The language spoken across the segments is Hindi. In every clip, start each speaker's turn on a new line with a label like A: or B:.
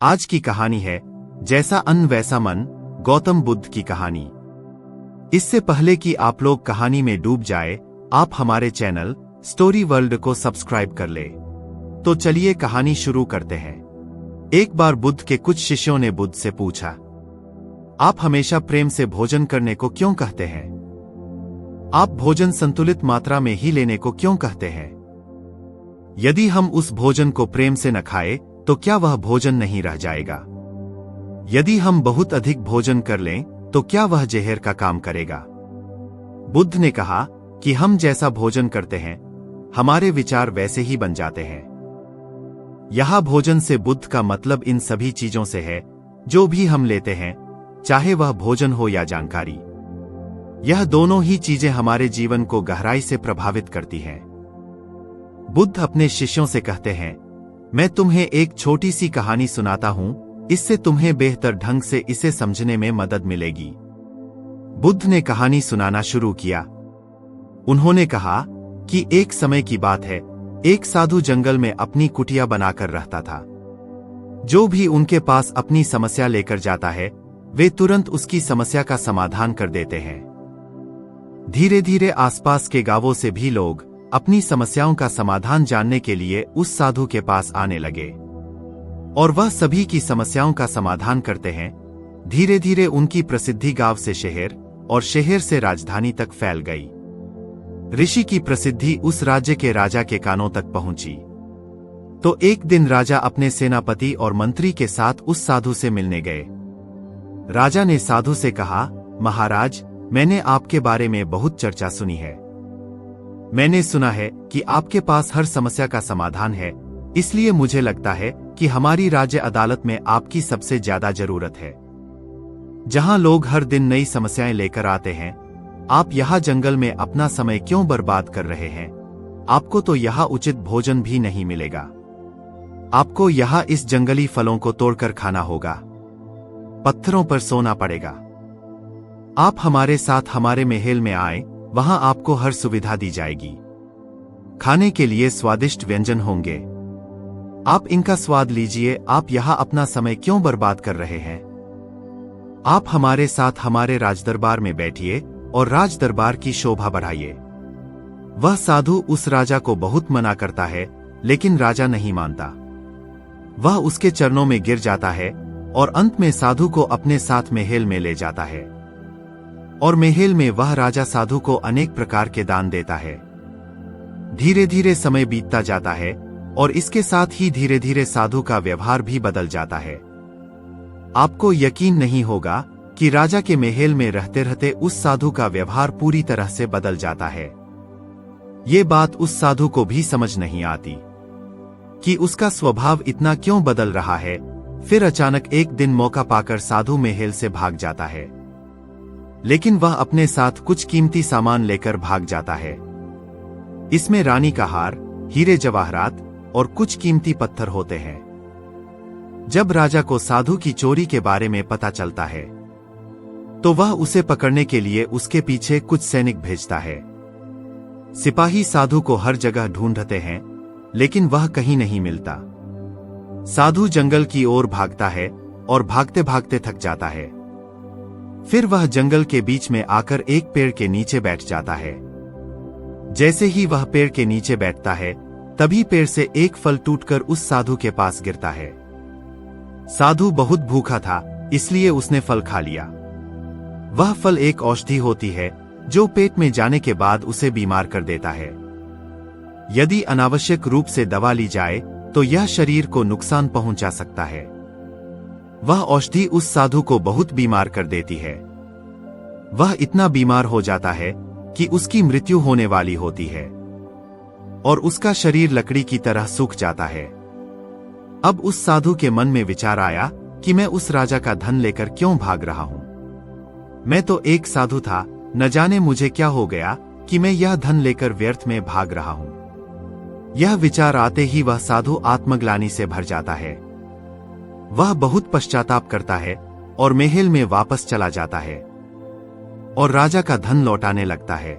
A: आज की कहानी है जैसा अन्न वैसा मन, गौतम बुद्ध की कहानी। इससे पहले कि आप लोग कहानी में डूब जाए, आप हमारे चैनल स्टोरी वर्ल्ड को सब्सक्राइब कर ले। तो चलिए कहानी शुरू करते हैं। एक बार बुद्ध के कुछ शिष्यों ने बुद्ध से पूछा, आप हमेशा प्रेम से भोजन करने को क्यों कहते हैं? आप भोजन संतुलित मात्रा में ही लेने को क्यों कहते हैं? यदि हम उस भोजन को प्रेम से न खाए तो क्या वह भोजन नहीं रह जाएगा? यदि हम बहुत अधिक भोजन कर लें तो क्या वह जहर का काम करेगा? बुद्ध ने कहा कि हम जैसा भोजन करते हैं, हमारे विचार वैसे ही बन जाते हैं। यह भोजन से बुद्ध का मतलब इन सभी चीजों से है जो भी हम लेते हैं, चाहे वह भोजन हो या जानकारी। यह दोनों ही चीजें हमारे जीवन को गहराई से प्रभावित करती हैं। बुद्ध अपने शिष्यों से कहते हैं, मैं तुम्हें एक छोटी सी कहानी सुनाता हूं, इससे तुम्हें बेहतर ढंग से इसे समझने में मदद मिलेगी। बुद्ध ने कहानी सुनाना शुरू किया। उन्होंने कहा कि एक समय की बात है, एक साधु जंगल में अपनी कुटिया बनाकर रहता था। जो भी उनके पास अपनी समस्या लेकर जाता है, वे तुरंत उसकी समस्या का समाधान कर देते हैं। धीरे धीरे आसपास के गांवों से भी लोग अपनी समस्याओं का समाधान जानने के लिए उस साधु के पास आने लगे और वह सभी की समस्याओं का समाधान करते हैं। धीरे धीरे उनकी प्रसिद्धि गांव से शहर और शहर से राजधानी तक फैल गई। ऋषि की प्रसिद्धि उस राज्य के राजा के कानों तक पहुंची। तो एक दिन राजा अपने सेनापति और मंत्री के साथ उस साधु से मिलने गए। राजा ने साधु से कहा, महाराज, मैंने आपके बारे में बहुत चर्चा सुनी है। मैंने सुना है कि आपके पास हर समस्या का समाधान है, इसलिए मुझे लगता है कि हमारी राज्य अदालत में आपकी सबसे ज्यादा जरूरत है। जहां लोग हर दिन नई समस्याएं लेकर आते हैं, आप यहां जंगल में अपना समय क्यों बर्बाद कर रहे हैं? आपको तो यहां उचित भोजन भी नहीं मिलेगा। आपको यहां इस जंगली फलों को तोड़कर खाना होगा, पत्थरों पर सोना पड़ेगा। आप हमारे साथ हमारे महल में आए, वहां आपको हर सुविधा दी जाएगी। खाने के लिए स्वादिष्ट व्यंजन होंगे, आप इनका स्वाद लीजिए। आप यहां अपना समय क्यों बर्बाद कर रहे हैं? आप हमारे साथ हमारे राजदरबार में बैठिए और राजदरबार की शोभा बढ़ाइए। वह साधु उस राजा को बहुत मना करता है, लेकिन राजा नहीं मानता। वह उसके चरणों में गिर जाता है और अंत में साधु को अपने साथ महल में ले जाता है और महल में वह राजा साधु को अनेक प्रकार के दान देता है। धीरे धीरे समय बीतता जाता है और इसके साथ ही धीरे धीरे साधु का व्यवहार भी बदल जाता है। आपको यकीन नहीं होगा कि राजा के महल में रहते रहते उस साधु का व्यवहार पूरी तरह से बदल जाता है। ये बात उस साधु को भी समझ नहीं आती कि उसका स्वभाव इतना क्यों बदल रहा है। फिर अचानक एक दिन मौका पाकर साधु महल से भाग जाता है, लेकिन वह अपने साथ कुछ कीमती सामान लेकर भाग जाता है। इसमें रानी का हार, हीरे जवाहरात और कुछ कीमती पत्थर होते हैं। जब राजा को साधु की चोरी के बारे में पता चलता है, तो वह उसे पकड़ने के लिए उसके पीछे कुछ सैनिक भेजता है। सिपाही साधु को हर जगह ढूंढते हैं, लेकिन वह कहीं नहीं मिलता। साधु जंगल की ओर भागता है और भागते भागते थक जाता है। फिर वह जंगल के बीच में आकर एक पेड़ के नीचे बैठ जाता है। जैसे ही वह पेड़ के नीचे बैठता है, तभी पेड़ से एक फल टूटकर उस साधु के पास गिरता है। साधु बहुत भूखा था, इसलिए उसने फल खा लिया। वह फल एक औषधि होती है जो पेट में जाने के बाद उसे बीमार कर देता है। यदि अनावश्यक रूप से दवा ली जाए तो यह शरीर को नुकसान पहुंचा सकता है। वह औषधि उस साधु को बहुत बीमार कर देती है। वह इतना बीमार हो जाता है कि उसकी मृत्यु होने वाली होती है और उसका शरीर लकड़ी की तरह सूख जाता है। अब उस साधु के मन में विचार आया कि मैं उस राजा का धन लेकर क्यों भाग रहा हूं? मैं तो एक साधु था, न जाने मुझे क्या हो गया कि मैं यह धन लेकर व्यर्थ में भाग रहा हूं। यह विचार आते ही वह साधु आत्मग्लानि से भर जाता है। वह बहुत पश्चाताप करता है और महल में वापस चला जाता है और राजा का धन लौटाने लगता है।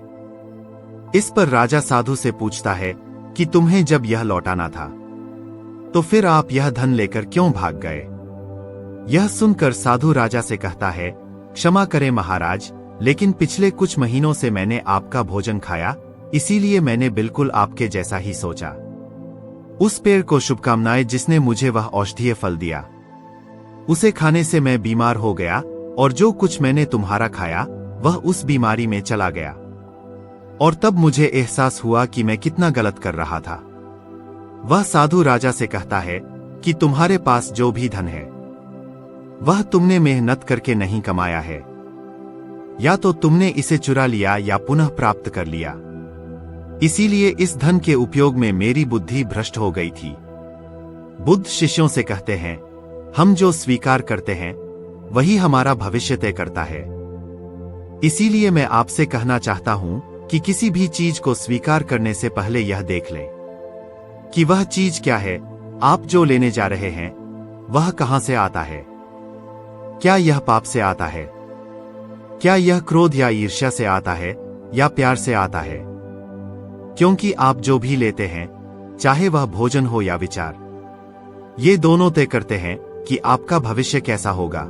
A: इस पर राजा साधु से पूछता है कि तुम्हें जब यह लौटाना था, तो फिर आप यह धन लेकर क्यों भाग गए? यह सुनकर साधु राजा से कहता है, क्षमा करें महाराज, लेकिन पिछले कुछ महीनों से मैंने आपका भोजन खाया, इसीलिए मैंने बिल्कुल आपके जैसा ही सोचा। उस पेड़ को शुभकामनाएं जिसने मुझे वह औषधीय फल दिया, उसे खाने से मैं बीमार हो गया, और जो कुछ मैंने तुम्हारा खाया वह उस बीमारी में चला गया। और तब मुझे एहसास हुआ कि मैं कितना गलत कर रहा था। वह साधु राजा से कहता है कि तुम्हारे पास जो भी धन है वह तुमने मेहनत करके नहीं कमाया है, या तो तुमने इसे चुरा लिया या पुनः प्राप्त कर लिया। इसीलिए इस धन के उपयोग में मेरी बुद्धि भ्रष्ट हो गई थी। बुद्ध शिष्यों से कहते हैं, हम जो स्वीकार करते हैं वही हमारा भविष्य तय करता है। इसीलिए मैं आपसे कहना चाहता हूं कि किसी भी चीज को स्वीकार करने से पहले यह देख लें कि वह चीज क्या है। आप जो लेने जा रहे हैं वह कहां से आता है? क्या यह पाप से आता है? क्या यह क्रोध या ईर्ष्या से आता है या प्यार से आता है? क्योंकि आप जो भी लेते हैं, चाहे वह भोजन हो या विचार, ये दोनों तय करते हैं कि आपका भविष्य कैसा होगा।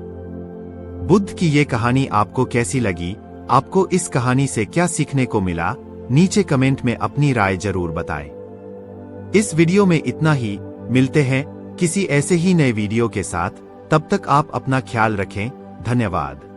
A: बुद्ध की ये कहानी आपको कैसी लगी? आपको इस कहानी से क्या सीखने को मिला? नीचे कमेंट में अपनी राय जरूर बताएं। इस वीडियो में इतना ही। मिलते हैं किसी ऐसे ही नए वीडियो के साथ। तब तक आप अपना ख्याल रखें। धन्यवाद।